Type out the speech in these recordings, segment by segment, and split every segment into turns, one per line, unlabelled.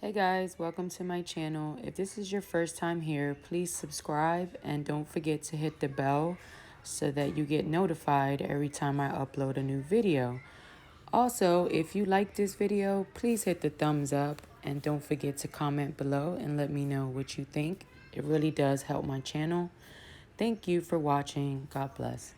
Hey guys, welcome to my channel. If this is your first time here, please subscribe and don't forget to hit the bell so that you get notified every time I upload a new video. Also, if you like this video, please hit the thumbs up and don't forget to comment below and let me know what you think. It really does help my channel. Thank you for watching. God bless.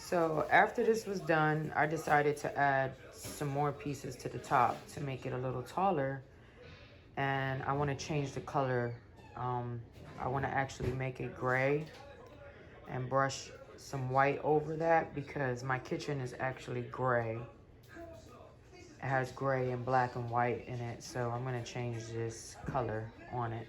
So after this was done, I decided to add some more pieces to the top to make it a little taller. And I want to change the color. I want to actually make it gray and brush some white over that because my kitchen is actually gray. It has gray and black and white in it. So I'm going to change this color on it.